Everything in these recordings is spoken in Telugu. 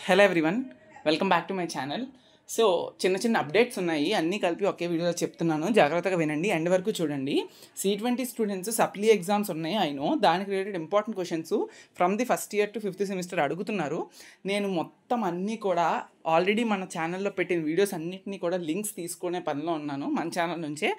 Hello everyone, welcome back to my channel. So చిన్న అప్డేట్స్ ఉన్నాయి, అన్నీ కలిపి ఒకే వీడియోలో చెప్తున్నాను. జాగ్రత్తగా వినండి, ఎండ్ వరకు చూడండి. C20 స్టూడెంట్స్ సప్లీ ఎగ్జామ్స్ ఉన్నాయి. అయినో దానికి related important questions from the first year to fifth semester అడుగుతున్నారు. నేను మొత్తం అన్నీ కూడా ఆల్రెడీ మన ఛానల్లో పెట్టిన వీడియోస్ అన్నిటినీ కూడా లింక్స్ తీసుకునే పనిలో ఉన్నాను. మన ఛానల్ నుంచే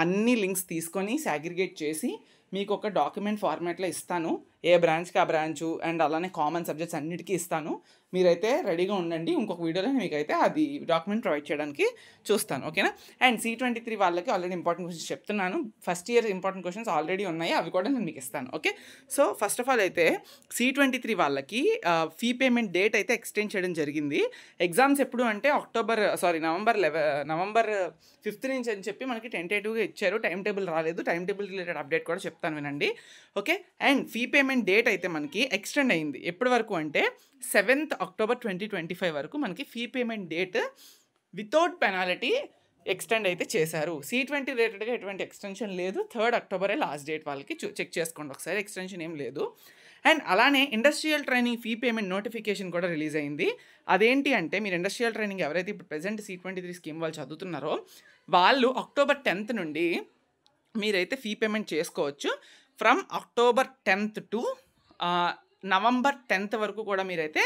అన్ని లింక్స్ తీసుకొని సాగ్రిగేట్ చేసి మీకు ఒక డాక్యుమెంట్ ఫార్మాట్లో ఇస్తాను. ఏ బ్రాంచ్కి ఆ బ్రాంచు అండ్ అలానే కామన్ సబ్జెక్ట్స్ అన్నిటికీ ఇస్తాను. మీరైతే రెడీగా ఉండండి. ఇంకొక వీడియోలో మీకైతే అది డాక్యుమెంట్ ప్రొవైడ్ చేయడానికి చూస్తాను, ఓకేనా? అండ్ C23 వాళ్ళకి ఆల్రెడీ ఇంపార్టెంట్ క్వశ్చన్స్ చెప్తున్నాను. First year important questions already ఉన్నాయి, అవి కూడా నేను మీకు ఇస్తాను, okay? So first of all అయితే C23 వాళ్ళకి ఫీ పేమెంట్ డేట్ అయితే ఎక్స్టెండ్ చేయడం జరిగింది. ఎగ్జామ్స్ ఎప్పుడు అంటే నవంబర్ 5th నుంచి అని చెప్పి మనకి టెంటేటివ్గా ఇచ్చారు. టైం టేబుల్ రాలేదు. టైం టేబుల్ రిలేటెడ్ అప్డేట్ కూడా చెప్తాను, వినండి, okay? And fee payment date అయితే మనకి ఎక్స్టెండ్ అయింది. ఎప్పటి వరకు అంటే 7th అక్టోబర్ 2025 వరకు మనకి fee payment date without penalty extend అయితే చేశారు. C20 రిలేటెడ్గా ఎటువంటి ఎక్స్టెన్షన్ లేదు. 3rd అక్టోబరే లాస్ట్ డేట్. వాళ్ళకి చెక్ చేసుకోండి ఒకసారి, ఎక్స్టెన్షన్ ఏం లేదు. అండ్ అలానే industrial training fee payment notification కూడా రిలీజ్ అయింది. అదేంటి అంటే మీరు ఇండస్ట్రియల్ ట్రైనింగ్ ఎవరైతే ఇప్పుడు ప్రెజెంట్ C23 స్కీమ్ వాళ్ళు చదువుతున్నారో వాళ్ళు October 10th నుండి మీరైతే ఫీ పేమెంట్ చేసుకోవచ్చు. From October 10th to November 10th వరకు కూడా మీరైతే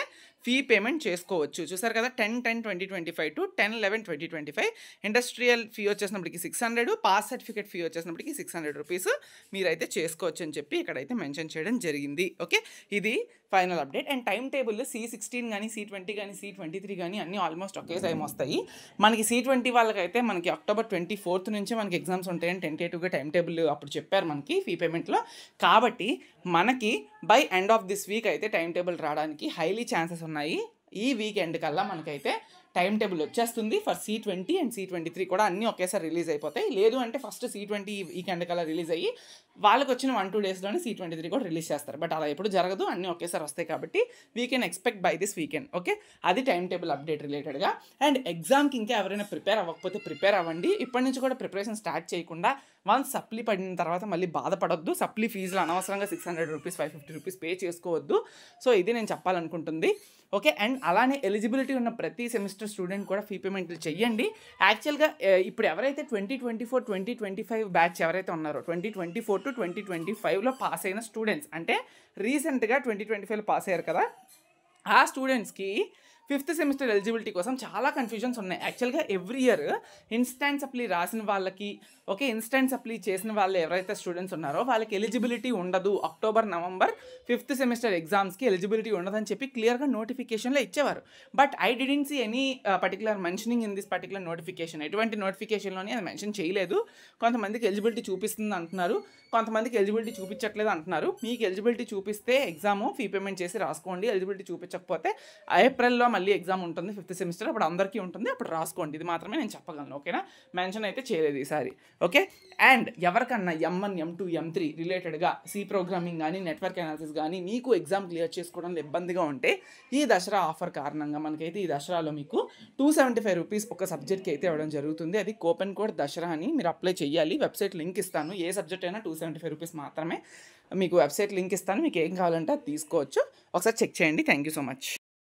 ఫీ పేమెంట్ చేసుకోవచ్చు. చూసారు కదా, 10/10/2025 టు 10/11/2025 ఇండస్ట్రియల్ ఫీ వచ్చేసినప్పటికి 600, పాస్ సర్టిఫికేట్ ఫీ వచ్చేసినప్పటికి 600 రూపీస్ మీరైతే చేసుకోవచ్చు అని చెప్పి ఇక్కడైతే మెన్షన్ చేయడం జరిగింది, ఓకే? ఇది final update. And time table C16 కానీ C20 కానీ C23 కానీ అన్నీ ఆల్మోస్ట్ ఒకే టైం వస్తాయి. మనకి C20 వాళ్ళకైతే మనకి October 24th నుంచి మనకి ఎగ్జామ్స్ ఉంటాయని టెంటేటివ్గా టైం టేబుల్ అప్పుడు చెప్పారు మనకి ఫీ పేమెంట్లో. కాబట్టి మనకి by end of this week అయితే టైం టేబుల్ రావడానికి హైలీ ఛాన్సెస్ ఉన్నాయి. ఈ వీకెండ్ కల్లా మనకైతే టైం టేబుల్ వచ్చేస్తుంది ఫర్ C20 అండ్ C23 కూడా అన్నీ ఒకేసారి రిలీజ్ అయిపోతాయి. లేదు అంటే ఫస్ట్ C20 వీకెండ్ కల్లా రిలీజ్ అయ్యి వాళ్ళకి వచ్చిన 1-2 డేస్లోనే C23 కూడా రిలీజ్ చేస్తారు. బట్ అలా ఎప్పుడు జరగదు, అన్నీ ఒకేసారి వస్తాయి. కాబట్టి we can expect by this weekend, okay? అది టైం టేబుల్ అప్డేట్ రిలేటెడ్గా. అండ్ ఎగ్జామ్కి ఇంకా ఎవరైనా ప్రిపేర్ అవ్వకపోతే ప్రిపేర్ అవ్వండి. ఇప్పటి నుంచి కూడా ప్రిపరేషన్ స్టార్ట్ చేయకుండా వన్స్ సప్లీ పడిన తర్వాత మళ్ళీ బాధపడొద్దు. సప్లీ ఫీజులు అనవసరంగా 600 రూపీస్ 550 రూపీస్ పే చేసుకోవద్దు. సో ఇది నేను చెప్పాలనుకుంటుంది, ఓకే? అండ్ అలానే ఎలిజిబిలిటీ ఉన్న ప్రతి సెమిస్టర్ స్టూడెంట్ కూడా ఫీ పేమెంట్లు చెయ్యండి. యాక్చువల్గా ఇప్పుడు ఎవరైతే 2024-2025 బ్యాచ్ ఎవరైతే ఉన్నారో 2024 to 2025లో పాస్ అయిన స్టూడెంట్స్, అంటే రీసెంట్గా 2025లో పాస్ అయ్యారు కదా, ఆ స్టూడెంట్స్కి 5th సెమిస్టర్ ఎలిజిబిలిటీ కోసం చాలా కన్ఫ్యూజన్స్ ఉన్నాయి. యాక్చువల్గా ఎవ్రీ ఇయర్ ఇన్స్టాంట్ సప్లీ రాసిన వాళ్ళకి, ఓకే, ఇన్స్టాంట్ సప్లీ చేసిన వాళ్ళు ఎవరైతే స్టూడెంట్స్ ఉన్నారో వాళ్ళకి ఎలిజిబిలిటీ ఉండదు. October, November 5th సెమిస్టర్ ఎగ్జామ్స్కి ఎలిజిబిలిటీ ఉండదని చెప్పి క్లియర్గా నోటిఫికేషన్లో ఇచ్చేవారు. But I didn't see any particular mentioning in this particular notification. ఎటువంటి నోటిఫికేషన్లోనే అది మెన్షన్ చేయలేదు. కొంతమందికి ఎలిజిబిలిటీ చూపిస్తుంది అంటున్నారు, కొంతమందికి ఎలిజిబిలిటీ చూపించట్లేదు అంటున్నారు. మీకు ఎలిజిబిలిటీ చూపిస్తే ఎగ్జామ్ ఫీ పేమెంట్ చేసి రాసుకోండి. ఎలిజిబిలిటీ చూపించకపోతే ఏప్రిల్లో మళ్ళీ ఎగ్జామ్ ఉంటుంది 5th సెమిస్టర్, అప్పుడు అందరికీ ఉంటుంది, అప్పుడు రాసుకోండి. ఇది మాత్రమే నేను చెప్పగలను, ఓకేనా? మెన్షన్ అయితే చేయలేదు ఈసారి, ఓకే? అండ్ ఎవరికన్నా M1, M2, M3 రిలేటెడ్గా C ప్రోగ్రామింగ్ కానీ నెట్వర్క్ అనాలిసిస్ కానీ మీకు ఎగ్జామ్ క్లియర్ చేసుకోవడంలో ఇబ్బందిగా ఉంటే ఈ దసరా ఆఫర్ కారణంగా మనకైతే ఈ దసరాలో మీకు 275 రూపీస్ ఒక సబ్జెక్ట్కి అయితే ఇవ్వడం జరుగుతుంది. అది కూపన్ కోడ్ దసరా అని మీరు అప్లై చేయాలి. వెబ్సైట్ లింక్ ఇస్తాను. ఏ సబ్జెక్ట్ అయినా 275 రూపీస్ మాత్రమే. మీకు వెబ్సైట్ లింక్ ఇస్తాను, మీకు ఏం కావాలంటే అది తీసుకోవచ్చు. ఒకసారి చెక్ చేయండి. Thank you so much.